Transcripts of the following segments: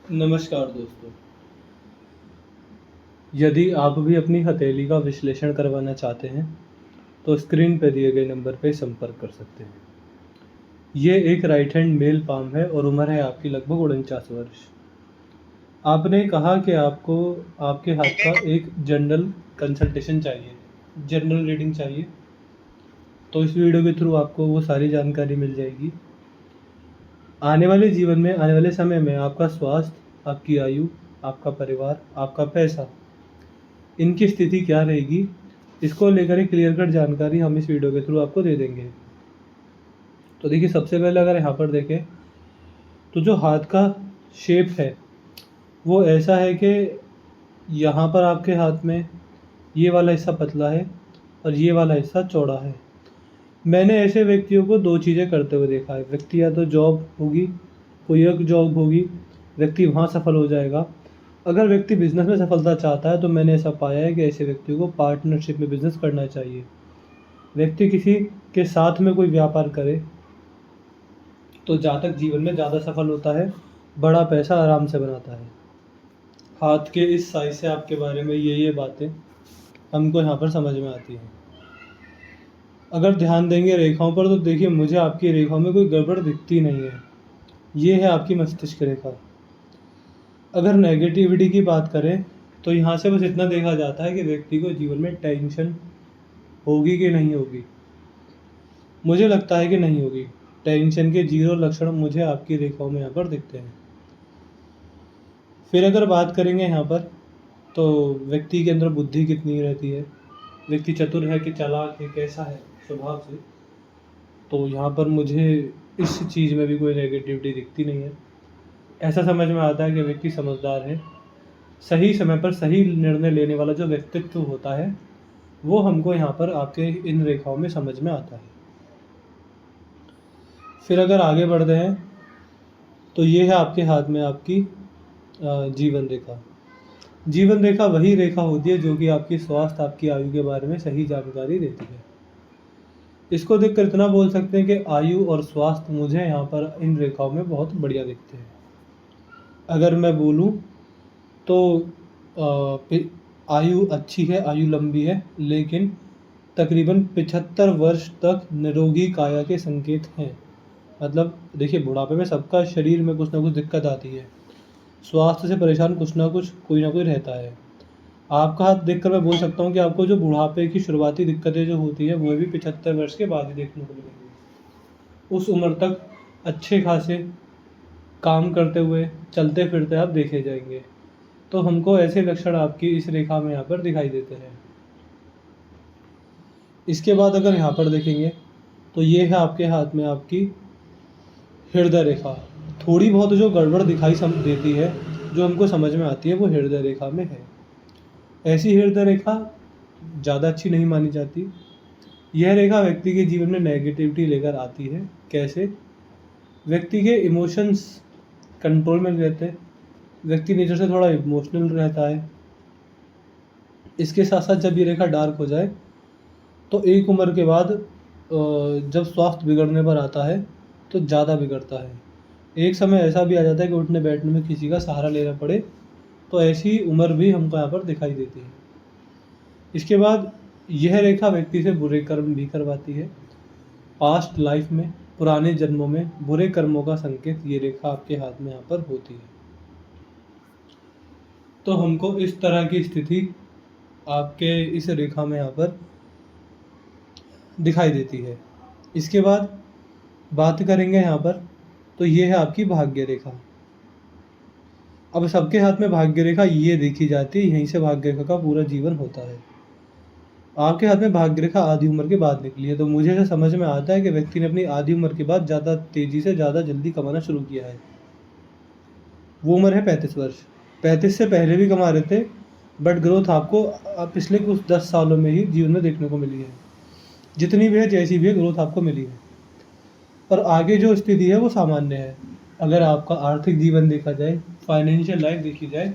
नमस्कार दोस्तों। यदि आप भी अपनी हथेली का विश्लेषण करवाना चाहते हैं तो स्क्रीन पर दिए गए नंबर पर संपर्क कर सकते हैं। ये एक राइट हैंड मेल पाम है और उम्र है आपकी लगभग 49 वर्ष। आपने कहा कि आपको आपके हाथ का एक जनरल कंसल्टेशन चाहिए, जनरल रीडिंग चाहिए। तो इस वीडियो के थ्रू आपको वो सारी जानकारी मिल जाएगी। आने वाले जीवन में, आने वाले समय में आपका स्वास्थ्य, आपकी आयु, आपका परिवार, आपका पैसा, इनकी स्थिति क्या रहेगी, इसको लेकर एक क्लियर कट जानकारी हम इस वीडियो के थ्रू आपको दे देंगे। तो देखिए, सबसे पहले अगर यहाँ पर देखें तो जो हाथ का शेप है वो ऐसा है कि यहाँ पर आपके हाथ में ये वाला हिस्सा पतला है और ये वाला हिस्सा चौड़ा है। मैंने ऐसे व्यक्तियों को दो चीज़ें करते हुए देखा है। व्यक्ति या तो जॉब होगी, कोई एक जॉब होगी, व्यक्ति वहाँ सफल हो जाएगा। अगर व्यक्ति बिजनेस में सफलता चाहता है तो मैंने ऐसा पाया है कि ऐसे व्यक्ति को पार्टनरशिप में बिजनेस करना चाहिए। व्यक्ति किसी के साथ में कोई व्यापार करे तो जातक जीवन में ज़्यादा सफल होता है, बड़ा पैसा आराम से बनाता है। हाथ के इस साइज से आपके बारे में ये बातें हमको यहाँ पर समझ में आती हैं। अगर ध्यान देंगे रेखाओं पर तो देखिए, मुझे आपकी रेखाओं में कोई गड़बड़ दिखती नहीं है। ये है आपकी मस्तिष्क रेखा। अगर नेगेटिविटी की बात करें तो यहाँ से बस इतना देखा जाता है कि व्यक्ति को जीवन में टेंशन होगी कि नहीं होगी। मुझे लगता है कि नहीं होगी। टेंशन के 0 लक्षण मुझे आपकी रेखाओं में यहाँ पर दिखते हैं। फिर अगर बात करेंगे यहाँ पर तो व्यक्ति के अंदर बुद्धि कितनी रहती है, व्यक्ति चतुर है कि चालाक है, कैसा है स्वभाव से, तो यहाँ पर मुझे इस चीज़ में भी कोई नेगेटिविटी दिखती नहीं है। ऐसा समझ में आता है कि व्यक्ति समझदार है। सही समय पर सही निर्णय लेने वाला जो व्यक्तित्व होता है वो हमको यहाँ पर आपके इन रेखाओं में समझ में आता है। फिर अगर आगे बढ़ते हैं तो ये है आपके हाथ में आपकी जीवन रेखा। जीवन रेखा वही रेखा होती है जो कि आपकी स्वास्थ्य, आपकी आयु के बारे में सही जानकारी देती है। इसको देखकर इतना बोल सकते हैं कि आयु और स्वास्थ्य मुझे यहाँ पर इन रेखाओं में बहुत बढ़िया दिखते हैं। अगर मैं बोलूँ तो आयु अच्छी है, आयु लंबी है, लेकिन तकरीबन 75 वर्ष तक निरोगी काया के संकेत हैं। मतलब देखिए, बुढ़ापे में सबका शरीर में कुछ ना कुछ दिक्कत आती है, स्वास्थ्य से परेशान कुछ ना कुछ कोई ना कोई रहता है। आपका हाथ देखकर मैं बोल सकता हूँ कि आपको जो बुढ़ापे की शुरुआती दिक्कतें जो होती है वो भी 75 वर्ष के बाद ही देखने को मिलेंगी। उस उम्र तक अच्छे खासे काम करते हुए, चलते फिरते आप देखे जाएंगे। तो हमको ऐसे लक्षण आपकी इस रेखा में यहाँ पर दिखाई देते हैं। इसके बाद अगर यहाँ पर देखेंगे तो ये है आपके हाथ में आपकी हृदय रेखा। थोड़ी बहुत जो गड़बड़ दिखाई देती है, जो हमको समझ में आती है, वो हृदय रेखा में है। ऐसी हृदय रेखा ज़्यादा अच्छी नहीं मानी जाती। यह रेखा व्यक्ति के जीवन में नेगेटिविटी लेकर आती है। कैसे? व्यक्ति के इमोशंस कंट्रोल में रहते हैं, व्यक्ति नेचर से थोड़ा इमोशनल रहता है। इसके साथ साथ जब ये रेखा डार्क हो जाए तो एक उम्र के बाद जब स्वास्थ्य बिगड़ने पर आता है तो ज़्यादा बिगड़ता है। एक समय ऐसा भी आ जाता है कि उठने बैठने में किसी का सहारा लेना पड़े। तो ऐसी उम्र भी हमको यहाँ पर दिखाई देती है। इसके बाद यह रेखा व्यक्ति से बुरे कर्म भी करवाती है। पास्ट लाइफ में, पुराने जन्मों में बुरे कर्मों का संकेत ये रेखा आपके हाथ में यहाँ पर होती है। तो हमको इस तरह की स्थिति आपके इस रेखा में यहाँ पर दिखाई देती है। इसके बाद बात करेंगे यहाँ पर तो ये है आपकी भाग्य रेखा। अब सबके हाथ में भाग्य रेखा ये देखी जाती है, यहीं से भाग्य रेखा का पूरा जीवन होता है। आपके हाथ में भाग्य रेखा आधी उम्र के बाद निकली है, तो मुझे ऐसा समझ में आता है कि व्यक्ति ने अपनी आधी उम्र के बाद ज़्यादा तेज़ी से, ज़्यादा जल्दी कमाना शुरू किया है। वो उम्र है 35 वर्ष। 35 से पहले भी कमा रहे थे, बट ग्रोथ आपको पिछले कुछ 10 सालों में ही जीवन में देखने को मिली है। जितनी भी है, जैसी भी है, ग्रोथ आपको मिली है। पर आगे जो स्थिति है वो सामान्य है। अगर आपका आर्थिक जीवन देखा जाए, फाइनेंशियल लाइफ देखी जाए,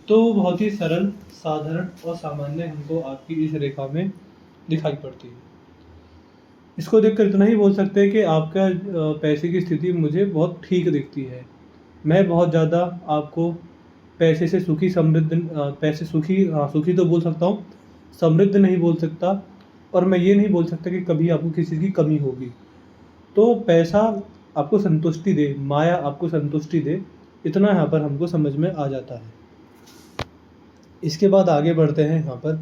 तो वो बहुत ही सरल, साधारण और सामान्य हमको आपकी इस रेखा में दिखाई पड़ती है। इसको देखकर इतना ही बोल सकते हैं कि आपका पैसे की स्थिति मुझे बहुत ठीक दिखती है। मैं बहुत ज़्यादा आपको पैसे से सुखी समृद्ध पैसे सुखी सुखी तो बोल सकता हूँ, समृद्ध नहीं बोल सकता, और मैं ये नहीं बोल सकता कि कभी आपको किसी चीज़ की कमी होगी। तो पैसा आपको संतुष्टि दे, माया आपको संतुष्टि दे, इतना यहाँ पर हमको समझ में आ जाता है। इसके बाद आगे बढ़ते हैं यहाँ पर।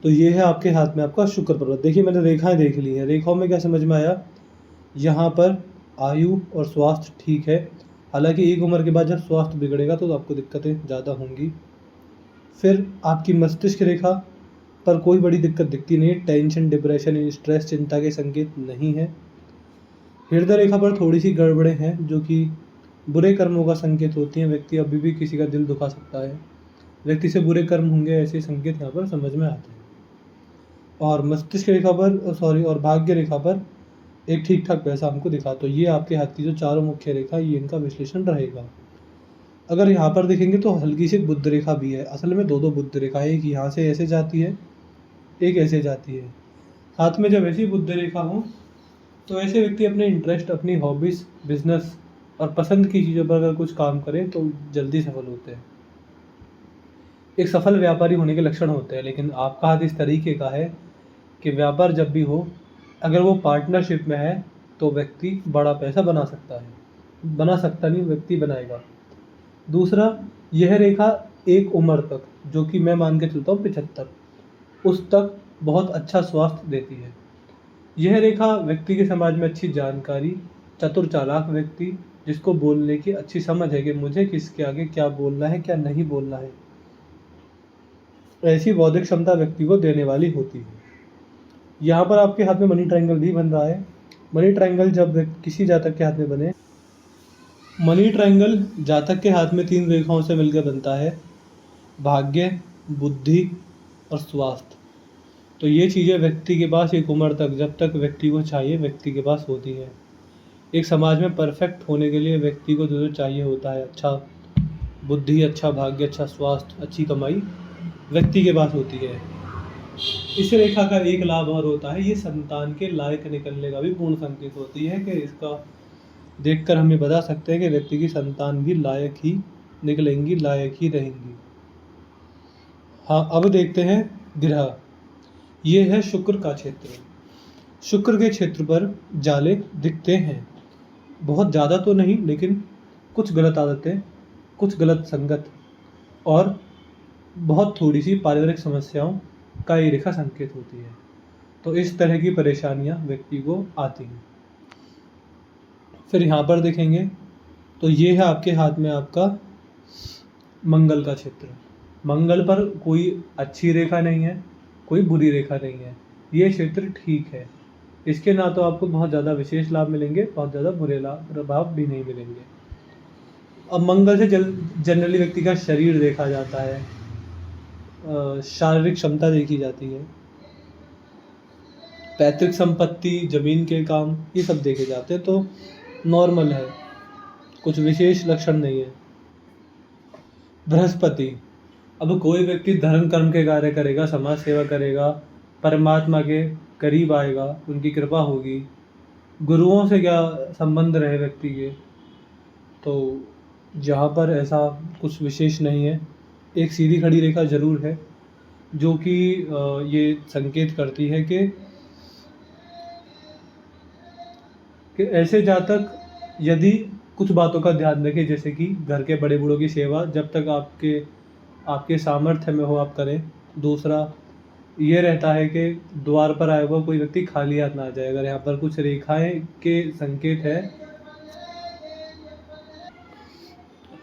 तो ये है आपके हाथ में आपका शुक्र पर्वत। देखिए मैंने रेखाएं देख ली हैं, रेखाओं में क्या समझ में आया, यहाँ पर आयु और स्वास्थ्य ठीक है। हालांकि एक उम्र के बाद जब स्वास्थ्य बिगड़ेगा तो आपको दिक्कतें ज़्यादा होंगी। फिर आपकी मस्तिष्क रेखा पर कोई बड़ी दिक्कत दिखती नहीं है, टेंशन, डिप्रेशन, स्ट्रेस, चिंता के संकेत नहीं है। हृदय रेखा पर थोड़ी सी गड़बड़ें हैं जो कि बुरे कर्मों का संकेत होती हैं। व्यक्ति अभी भी किसी का दिल दुखा सकता है, व्यक्ति से बुरे कर्म होंगे, ऐसे संकेत यहाँ पर समझ में आते हैं। और मस्तिष्क रेखा पर और भाग्य रेखा पर एक ठीक ठाक पैसा हमको दिखा। तो ये आपके हाथ की जो चारों मुख्य रेखा, ये इनका विश्लेषण रहेगा। अगर यहाँ पर देखेंगे तो हल्की सी बुध रेखा भी है। असल में दो दो बुध रेखा है, एक यहाँ से ऐसे जाती है, एक ऐसे जाती है। हाथ में जब ऐसी बुध रेखा हो तो ऐसे व्यक्ति अपने इंटरेस्ट, अपनी हॉबीज़, बिजनेस और पसंद की चीज़ों पर अगर कुछ काम करें तो जल्दी सफल होते हैं। एक सफल व्यापारी होने के लक्षण होते हैं। लेकिन आपका हाथ इस तरीके का है कि व्यापार जब भी हो, अगर वो पार्टनरशिप में है तो व्यक्ति बड़ा पैसा बना सकता है, बना सकता नहीं, व्यक्ति बनाएगा। दूसरा, यह रेखा एक उम्र तक, जो कि मैं मान के चलता हूँ 75, उस तक बहुत अच्छा स्वास्थ्य देती है। यह रेखा व्यक्ति के समाज में अच्छी जानकारी, चतुर चालाक व्यक्ति जिसको बोलने की अच्छी समझ है कि मुझे किसके आगे क्या बोलना है, क्या नहीं बोलना है, ऐसी बौद्धिक क्षमता व्यक्ति को देने वाली होती है। यहाँ पर आपके हाथ में मनी ट्रायंगल भी बन रहा है। मनी ट्रायंगल जब किसी जातक के हाथ में बने, मनी ट्रायंगल जातक के हाथ में 3 रेखाओं से मिलकर बनता है, भाग्य, बुद्धि और स्वास्थ्य। तो ये चीज़ें व्यक्ति के पास एक उम्र तक, जब तक व्यक्ति को चाहिए, व्यक्ति के पास होती है। एक समाज में परफेक्ट होने के लिए व्यक्ति को जो जो चाहिए होता है, अच्छा बुद्धि, अच्छा भाग्य, अच्छा स्वास्थ्य, अच्छी कमाई, व्यक्ति के पास होती है। इस रेखा का एक लाभ और होता है, ये संतान के लायक निकलने का भी पूर्ण संकेत होती है कि इसका देखकर हम ये बता सकते हैं कि व्यक्ति की संतान भी लायक ही निकलेंगी, लायक ही रहेंगी। हाँ, अब देखते हैं ग्रह। ये है शुक्र का क्षेत्र। शुक्र के क्षेत्र पर जाले दिखते हैं, बहुत ज़्यादा तो नहीं, लेकिन कुछ गलत आदतें, कुछ गलत संगत और बहुत थोड़ी सी पारिवारिक समस्याओं का ये रेखा संकेत होती है। तो इस तरह की परेशानियां व्यक्ति को आती हैं। फिर यहाँ पर देखेंगे तो ये है आपके हाथ में आपका मंगल का क्षेत्र। मंगल पर कोई अच्छी रेखा नहीं है, कोई बुरी रेखा नहीं है, ये क्षेत्र ठीक है। इसके ना तो आपको बहुत ज़्यादा विशेष लाभ मिलेंगे, बहुत ज़्यादा बुरे लाभ प्रभाव भी नहीं मिलेंगे। अब मंगल से जनरली व्यक्ति का शरीर देखा जाता है, शारीरिक क्षमता देखी जाती है, पैतृक संपत्ति, जमीन के काम, ये सब देखे जाते हैं। तो नॉर्मल है, कुछ विशेष लक्षण नहीं है। बृहस्पति, अब कोई व्यक्ति धर्म कर्म के कार्य करेगा, समाज सेवा करेगा, परमात्मा के करीब आएगा, उनकी कृपा होगी। गुरुओं से क्या संबंध रहे व्यक्ति के, तो जहाँ पर ऐसा कुछ विशेष नहीं है। एक सीधी खड़ी रेखा जरूर है जो कि ये संकेत करती है कि ऐसे जातक यदि कुछ बातों का ध्यान रखें, जैसे कि घर के बड़े बूढ़ों की सेवा जब तक आपके सामर्थ्य में हो आप करें। दूसरा ये रहता है कि द्वार पर आया हुआ कोई व्यक्ति खाली हाथ ना आ जाए। अगर यहाँ पर कुछ रेखाएं के संकेत है,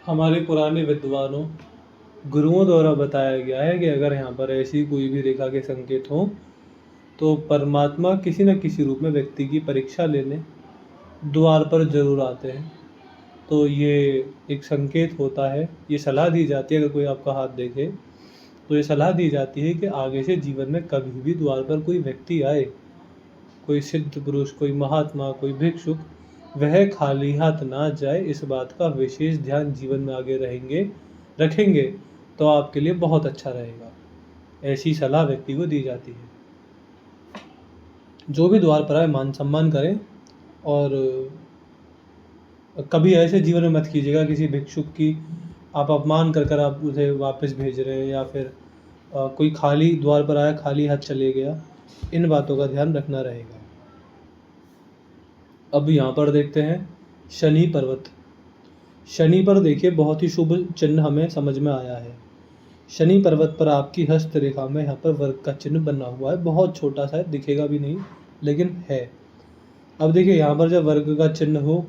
हमारे पुराने विद्वानों, गुरुओं द्वारा बताया गया है कि अगर यहाँ पर ऐसी कोई भी रेखा के संकेत हो तो परमात्मा किसी न किसी रूप में व्यक्ति की परीक्षा लेने द्वार पर जरूर आते हैं। तो ये एक संकेत होता है, ये सलाह दी जाती है। अगर कोई आपका हाथ देखे तो ये सलाह दी जाती है कि आगे से जीवन में कभी भी द्वार पर कोई व्यक्ति आए, कोई सिद्ध पुरुष, कोई महात्मा, कोई भिक्षुक, वह खाली हाथ ना जाए। इस बात का विशेष ध्यान जीवन में आगे रखेंगे तो आपके लिए बहुत अच्छा रहेगा। ऐसी सलाह व्यक्ति को दी जाती है। जो भी द्वार पर आए मान सम्मान करें और कभी ऐसे जीवन में मत कीजिएगा किसी भिक्षुक की आप अपमान कर कर आप उसे वापस भेज रहे हैं, या फिर कोई खाली द्वार पर आया खाली हाथ चले गया। इन बातों का ध्यान रखना रहेगा। अब यहाँ पर देखते हैं शनि पर्वत। शनि पर देखिए बहुत ही शुभ चिन्ह हमें समझ में आया है। शनि पर्वत पर आपकी हस्त रेखा में यहाँ पर वर्ग का चिन्ह बना हुआ है, बहुत छोटा सा है, दिखेगा भी नहीं लेकिन है। अब देखिए यहाँ पर जब वर्ग का चिन्ह हो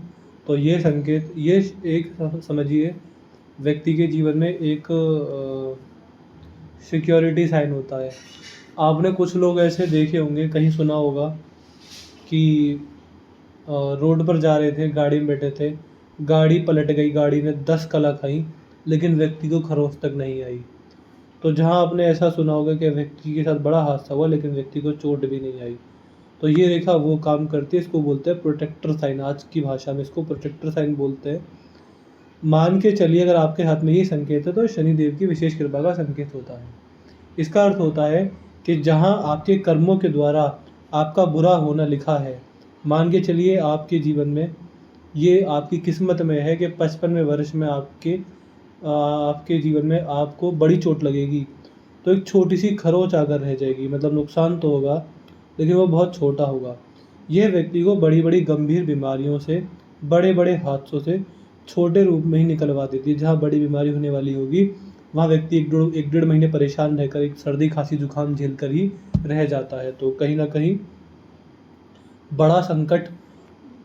तो ये संकेत, ये एक समझिए व्यक्ति के जीवन में एक सिक्योरिटी साइन होता है। आपने कुछ लोग ऐसे देखे होंगे, कहीं सुना होगा कि रोड पर जा रहे थे, गाड़ी में बैठे थे, गाड़ी पलट गई, गाड़ी ने 10 कला खाई लेकिन व्यक्ति को खरोंच तक नहीं आई। तो जहाँ आपने ऐसा सुना होगा कि व्यक्ति के साथ बड़ा हादसा हुआ लेकिन व्यक्ति को चोट भी नहीं आई, तो ये रेखा वो काम करती है। इसको बोलते हैं प्रोटेक्टर साइन, आज की भाषा में इसको प्रोटेक्टर साइन बोलते हैं। मान के चलिए अगर आपके हाथ में ये संकेत है तो शनिदेव की विशेष कृपा का संकेत होता है। इसका अर्थ होता है कि जहाँ आपके कर्मों के द्वारा आपका बुरा होना लिखा है, मान के चलिए आपके जीवन में ये आपकी किस्मत में है कि 55वें वर्ष में आपके जीवन में आपको बड़ी चोट लगेगी, तो एक छोटी सी खरोंच आकर रह जाएगी, मतलब नुकसान तो होगा लेकिन वो बहुत छोटा होगा। यह व्यक्ति को बड़ी बड़ी गंभीर बीमारियों से, बड़े बड़े हादसों से छोटे रूप में ही निकलवा देती है। जहाँ बड़ी बीमारी होने वाली होगी वहाँ व्यक्ति एक डेढ़ महीने परेशान रहकर एक सर्दी खांसी जुकाम झेल कर ही रह जाता है। तो कहीं ना कहीं बड़ा संकट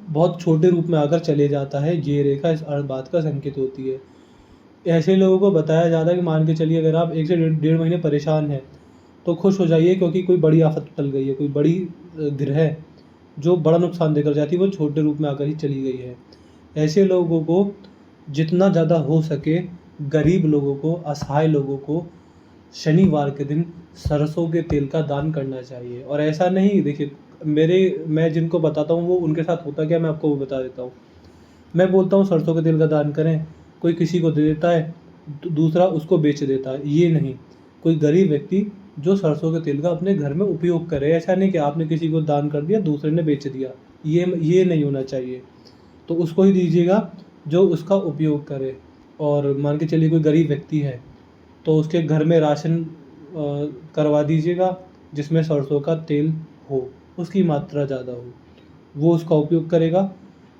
बहुत छोटे रूप में आकर चले जाता है। ये रेखा इस बात का संकेत होती है। ऐसे लोगों को बताया जाता है कि मान के चलिए अगर आप 1 से डेढ़ महीने परेशान हैं तो खुश हो जाइए, क्योंकि कोई बड़ी आफत टल गई है, कोई बड़ी ग्रह जो बड़ा नुकसान देकर जाती है वो छोटे रूप में आकर ही चली गई है। ऐसे लोगों को जितना ज़्यादा हो सके, गरीब लोगों को, असहाय लोगों को शनिवार के दिन सरसों के तेल का दान करना चाहिए। और ऐसा नहीं, देखिए मैं जिनको बताता हूँ वो उनके साथ होता क्या मैं आपको वो बता देता हूँ। मैं बोलता हूँ सरसों के तेल का दान करें, कोई किसी को दे देता है, दूसरा उसको बेच देता है। ये नहीं, कोई गरीब व्यक्ति जो सरसों के तेल का अपने घर में उपयोग करे। ऐसा नहीं कि आपने किसी को दान कर दिया दूसरे ने बेच दिया, ये नहीं होना चाहिए। तो उसको ही दीजिएगा जो उसका उपयोग करे। और मान के चलिए कोई गरीब व्यक्ति है तो उसके घर में राशन करवा दीजिएगा जिसमें सरसों का तेल हो, उसकी मात्रा ज़्यादा हो, वो उसका उपयोग करेगा,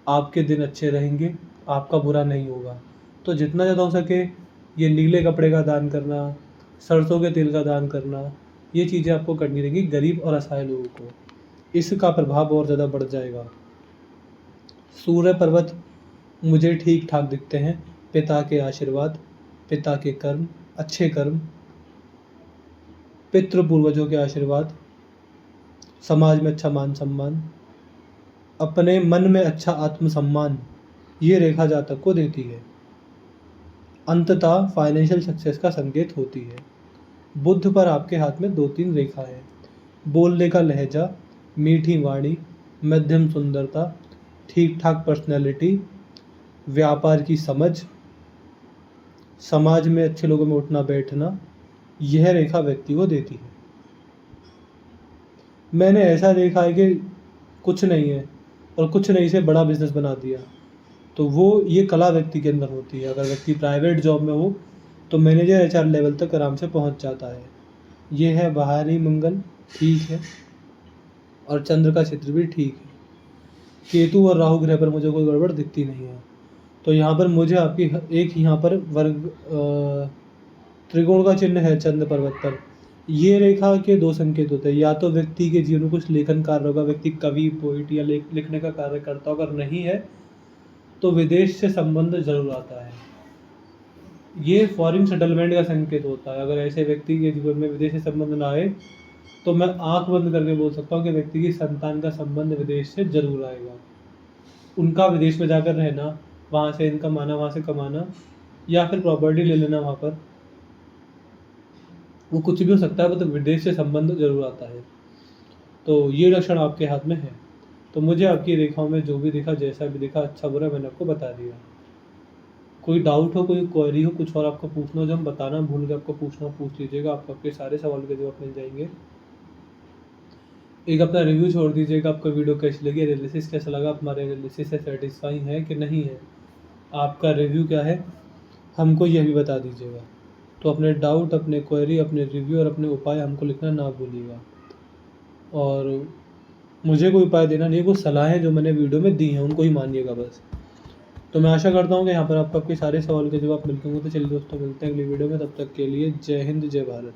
आपके दिन अच्छे रहेंगे, आपका बुरा नहीं होगा। तो जितना ज़्यादा हो सके ये नीले कपड़े का दान करना, सरसों के तेल का दान करना, ये चीज़ें आपको करनी रहेंगी गरीब और असहाय लोगों को। इसका प्रभाव और ज़्यादा बढ़ जाएगा। सूर्य पर्वत मुझे ठीक ठाक दिखते हैं। पिता के आशीर्वाद, पिता के कर्म, अच्छे कर्म, पितृ पूर्वजों के आशीर्वाद, समाज में अच्छा मान सम्मान, अपने मन में अच्छा आत्मसम्मान, ये रेखा जातक को देती है। अंततः फाइनेंशियल सक्सेस का संकेत होती है। बुध पर आपके हाथ में 2-3 रेखा है। बोलने का लहजा, मीठी वाणी, मध्यम सुंदरता, ठीक ठाक पर्सनैलिटी, व्यापार की समझ, समाज में अच्छे लोगों में उठना बैठना, यह रेखा व्यक्ति को देती है। मैंने ऐसा देखा है कि कुछ नहीं है और कुछ नहीं से बड़ा बिजनेस बना दिया, तो वो ये कला व्यक्ति के अंदर होती है। अगर व्यक्ति प्राइवेट जॉब में हो तो मैनेजर HR लेवल तक आराम से पहुंच जाता है। ये है बाहरी मंगल, ठीक है, और चंद्र का क्षेत्र भी ठीक है। केतु और राहु ग्रह पर मुझे कोई गड़बड़ दिखती नहीं है। तो यहाँ पर मुझे आपकी एक यहाँ पर वर्ग त्रिकोण का चिन्ह है चंद्र पर्वत पर। ये रेखा के 2 संकेत होते हैं, या तो व्यक्ति के जीवन में कुछ लेखन कार्य होगा, व्यक्ति कवि, पोइट या लिखने का कार्य करता होगा, अगर नहीं है तो विदेश से संबंध जरूर आता है। ये फॉरेन सेटलमेंट का संकेत होता है। अगर ऐसे व्यक्ति के जीवन में विदेश से संबंध ना आए तो मैं आंख बंद करके बोल सकता हूँ कि व्यक्ति की संतान का संबंध विदेश से जरूर आएगा। उनका विदेश में जाकर रहना, वहाँ से इनकम आना, वहाँ से कमाना, या फिर प्रॉपर्टी ले लेना वहाँ पर, वो कुछ भी हो सकता है, मतलब विदेश से संबंध जरूर आता है। तो ये लक्षण आपके हाथ में है। तो मुझे आपकी रेखाओं में जो भी दिखा, जैसा भी दिखा, अच्छा बुरा मैंने आपको बता दिया। कोई डाउट हो, कोई क्वेरी हो, कुछ और आपको पूछना हो जो हम बताना भूल गए आपको पूछना, पूछ लीजिएगा, आपको आपके सारे सवाल के जवाब मिल जाएंगे। एक अपना रिव्यू छोड़ दीजिएगा, आपको वीडियो कैसी लगी, एनालिसिस कैसा लगा, हमारे एनालिसिस से सेटिस्फाई है कि नहीं है। आपका रिव्यू क्या है, हमको यह भी बता दीजिएगा। तो अपने डाउट, अपने क्वेरी, अपने रिव्यू और अपने उपाय हमको लिखना ना भूलिएगा। और मुझे कोई उपाय देना नहीं, कुछ सलाहें जो मैंने वीडियो में दी हैं उनको ही मानिएगा बस। तो मैं आशा करता हूँ कि यहाँ पर आपको आपके सारे सवाल के जवाब मिलते होंगे। तो चलिए दोस्तों, मिलते हैं अगली वीडियो में, तब तक के लिए जय हिंद, जय भारत।